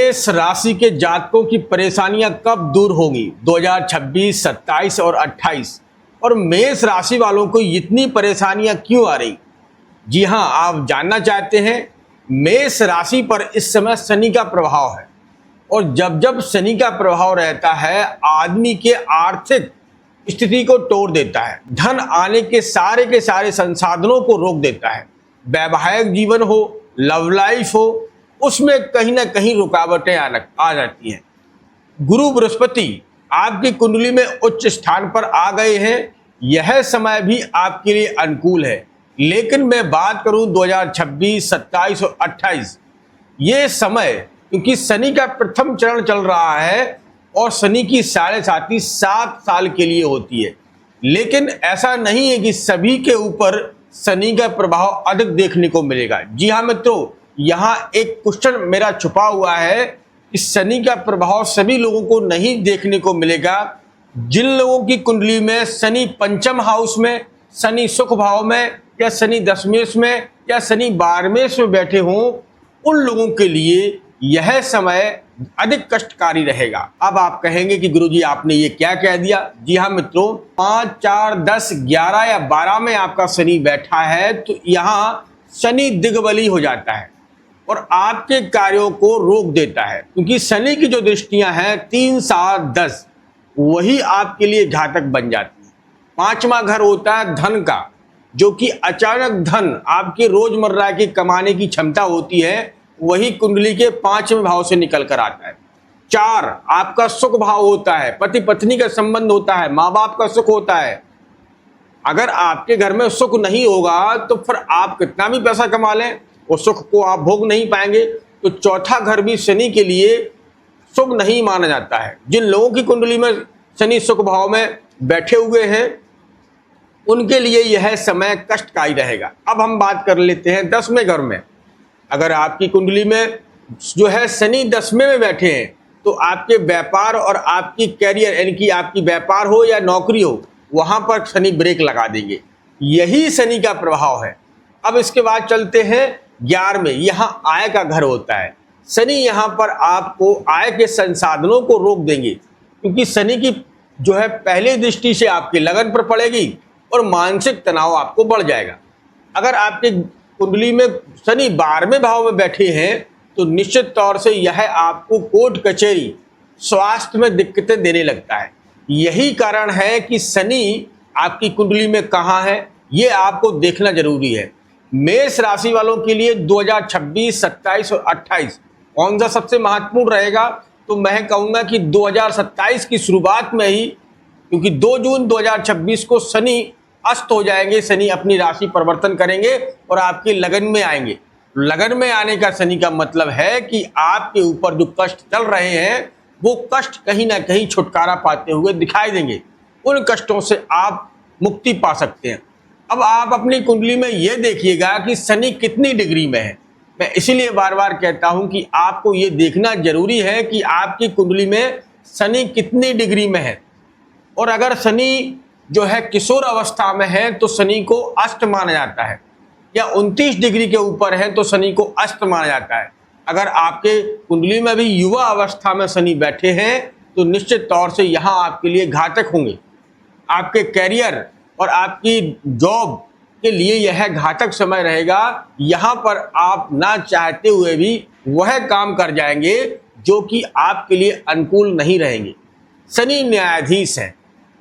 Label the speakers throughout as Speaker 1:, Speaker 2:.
Speaker 1: मेष राशि के जातकों की परेशानियां कब दूर होंगी 2026, 27 और 28। और मेष राशि वालों को इतनी परेशानियां क्यों आ रही? जी हां, आप जानना चाहते हैं। मेष राशि पर इस समय शनि का प्रभाव है और जब जब शनि का प्रभाव रहता है आदमी के आर्थिक स्थिति को तोड़ देता है, धन आने के सारे संसाधनों को रोक देता है। वैवाहिक जीवन हो, लव लाइफ हो, उसमें कहीं ना कहीं रुकावटें आ जाती हैं। गुरु बृहस्पति आपकी कुंडली में उच्च स्थान पर आ गए हैं। यह समय भी आपके लिए अनुकूल है, लेकिन मैं बात करूं 2026, 27 और 28, ये समय क्योंकि शनि का प्रथम चरण चल रहा है और शनि की साढ़े साथी 7 साल के लिए होती है। लेकिन ऐसा नहीं है कि सभी के ऊपर शनि का प्रभाव अधिक देखने को मिलेगा। जी हाँ मित्रों, यहाँ एक क्वेश्चन मेरा छुपा हुआ है कि शनि का प्रभाव सभी लोगों को नहीं देखने को मिलेगा। जिन लोगों की कुंडली में शनि पंचम हाउस में, शनि सुख भाव में, या शनि दशमेश में, या शनि बारहमेश में बैठे हों, उन लोगों के लिए यह समय अधिक कष्टकारी रहेगा। अब आप कहेंगे कि गुरुजी आपने ये क्या कह दिया? जी हाँ मित्रों, 5, 4, 10, 11 या 12 में आपका शनि बैठा है तो यहाँ शनि दिग्बली हो जाता है और आपके कार्यों को रोक देता है, क्योंकि शनि की जो दृष्टियां हैं 3, 7, 10 वही आपके लिए घातक बन जाती है। 5वां घर होता है धन का, जो कि अचानक धन आपके रोजमर्रा की कमाने की क्षमता होती है, वही कुंडली के 5वें भाव से निकल कर आता है। 4 आपका सुख भाव होता है, पति पत्नी का संबंध होता है, माँ बाप का सुख होता है। अगर आपके घर में सुख नहीं होगा तो फिर आप कितना भी पैसा कमा लें, वो सुख को आप भोग नहीं पाएंगे। तो चौथा घर भी शनि के लिए शुभ नहीं माना जाता है। जिन लोगों की कुंडली में शनि सुख भाव में बैठे हुए हैं उनके लिए यह समय कष्टकारी रहेगा। अब हम बात कर लेते हैं 10वें घर में। अगर आपकी कुंडली में जो है शनि 10वें में बैठे हैं तो आपके व्यापार और आपकी कैरियर, यानी कि आपकी व्यापार हो या नौकरी हो, वहां पर शनि ब्रेक लगा देंगे। यही शनि का प्रभाव है। अब इसके बाद चलते हैं 11वें। यहाँ आय का घर होता है। शनि यहाँ पर आपको आय के संसाधनों को रोक देंगे, क्योंकि शनि की जो है पहली दृष्टि से आपकी लगन पर पड़ेगी और मानसिक तनाव आपको बढ़ जाएगा। अगर आपकी कुंडली में शनि 12वें भाव में बैठे हैं तो निश्चित तौर से यह आपको कोर्ट कचहरी, स्वास्थ्य में दिक्कतें देने लगता है। यही कारण है कि शनि आपकी कुंडली में कहाँ है, ये आपको देखना जरूरी है। मेष राशि वालों के लिए 2026, 27 और 28 कौन सा सबसे महत्वपूर्ण रहेगा? तो मैं कहूँगा कि 2027 की शुरुआत में ही, क्योंकि 2 जून 2026 को शनि अस्त हो जाएंगे। शनि अपनी राशि परिवर्तन करेंगे और आपकी लगन में आएंगे। लगन में आने का शनि का मतलब है कि आपके ऊपर जो कष्ट चल रहे हैं वो कष्ट कहीं ना कहीं छुटकारा पाते हुए दिखाई देंगे। उन कष्टों से आप मुक्ति पा सकते हैं। अब आप अपनी कुंडली में ये देखिएगा कि शनि कितनी डिग्री में है। मैं इसीलिए बार बार कहता हूं कि आपको ये देखना जरूरी है कि आपकी कुंडली में शनि कितनी डिग्री में है। और अगर शनि जो है किशोर अवस्था में है तो शनि को अष्ट माना जाता है, या 29 डिग्री के ऊपर है तो शनि को अष्ट माना जाता है। अगर आपके कुंडली में भी युवा अवस्था में शनि बैठे हैं तो निश्चित तौर से यहाँ आपके लिए घातक होंगे। आपके कैरियर और आपकी जॉब के लिए यह घातक समय रहेगा। यहाँ पर आप ना चाहते हुए भी वह काम कर जाएंगे जो कि आपके लिए अनुकूल नहीं रहेंगे। शनि न्यायाधीश है।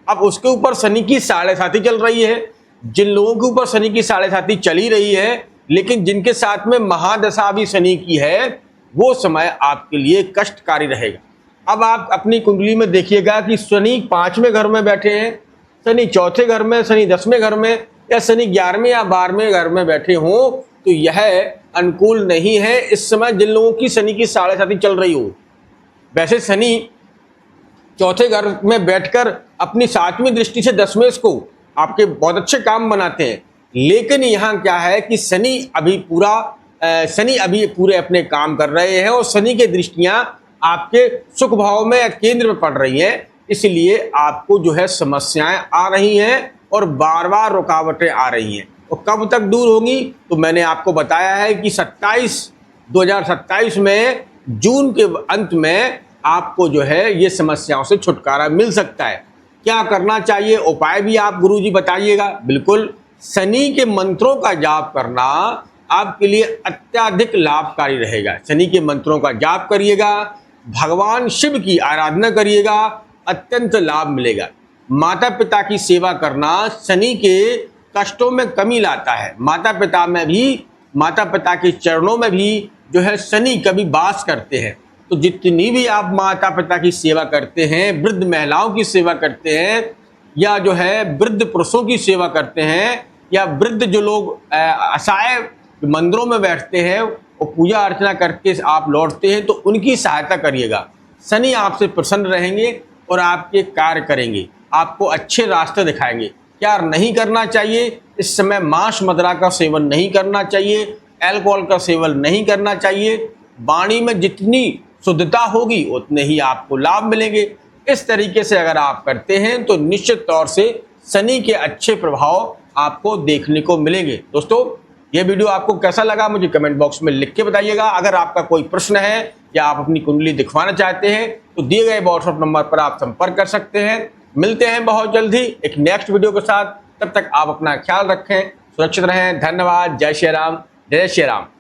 Speaker 1: अब उसके ऊपर शनि की साढ़े साथी चल रही है। जिन लोगों के ऊपर शनि की साढ़े साथी चली रही है, लेकिन जिनके साथ में महादशा भी शनि की है, वो समय आपके लिए कष्टकारी रहेगा। अब आप अपनी कुंडली में देखिएगा कि शनि 5वें घर में बैठे हैं, शनि 4थे घर में, शनि 10वें घर में, या शनि 11वें या 12वें घर में बैठे हों तो यह अनुकूल नहीं है। इस समय जिन लोगों की शनि की साढ़े साथी चल रही हो, वैसे शनि 4थे घर में बैठकर अपनी 7वीं दृष्टि से दशमेश को आपके बहुत अच्छे काम बनाते हैं। लेकिन यहाँ क्या है कि शनि अभी पूरे अपने काम कर रहे हैं और शनि की दृष्टियां आपके सुख भाव में या केंद्र में पड़ रही हैं। इसलिए आपको जो है समस्याएं आ रही हैं और बार बार रुकावटें आ रही हैं। और कब तक दूर होंगी? तो मैंने आपको बताया है कि 2027 में जून के अंत में आपको जो है ये समस्याओं से छुटकारा मिल सकता है। क्या करना चाहिए, उपाय भी आप गुरुजी बताइएगा। बिल्कुल, शनि के मंत्रों का जाप करना आपके लिए अत्यधिक लाभकारी रहेगा। शनि के मंत्रों का जाप करिएगा, भगवान शिव की आराधना करिएगा, अत्यंत लाभ मिलेगा। माता पिता की सेवा करना शनि के कष्टों में कमी लाता है। माता पिता के चरणों में भी जो है शनि कभी वास करते हैं। तो जितनी भी आप माता पिता की सेवा करते हैं, वृद्ध महिलाओं की सेवा करते हैं, या जो है वृद्ध पुरुषों की सेवा करते हैं, या वृद्ध जो लोग असहाय मंदिरों में बैठते हैं और पूजा अर्चना करके आप लौटते हैं, तो उनकी सहायता करिएगा। शनि आपसे प्रसन्न रहेंगे और आपके कार्य करेंगे, आपको अच्छे रास्ते दिखाएंगे। क्या नहीं करना चाहिए, इस समय मांस मदिरा का सेवन नहीं करना चाहिए, अल्कोहल का सेवन नहीं करना चाहिए। वाणी में जितनी शुद्धता होगी उतने ही आपको लाभ मिलेंगे। इस तरीके से अगर आप करते हैं तो निश्चित तौर से शनि के अच्छे प्रभाव आपको देखने को मिलेंगे। दोस्तों, ये वीडियो आपको कैसा लगा मुझे कमेंट बॉक्स में लिख के बताइएगा। अगर आपका कोई प्रश्न है या आप अपनी कुंडली दिखवाना चाहते हैं तो दिए गए व्हाट्सएप नंबर पर आप संपर्क कर सकते हैं। मिलते हैं बहुत जल्द ही एक नेक्स्ट वीडियो के साथ। तब तक आप अपना ख्याल रखें, सुरक्षित रहें। धन्यवाद। जय श्री राम, जय श्री राम।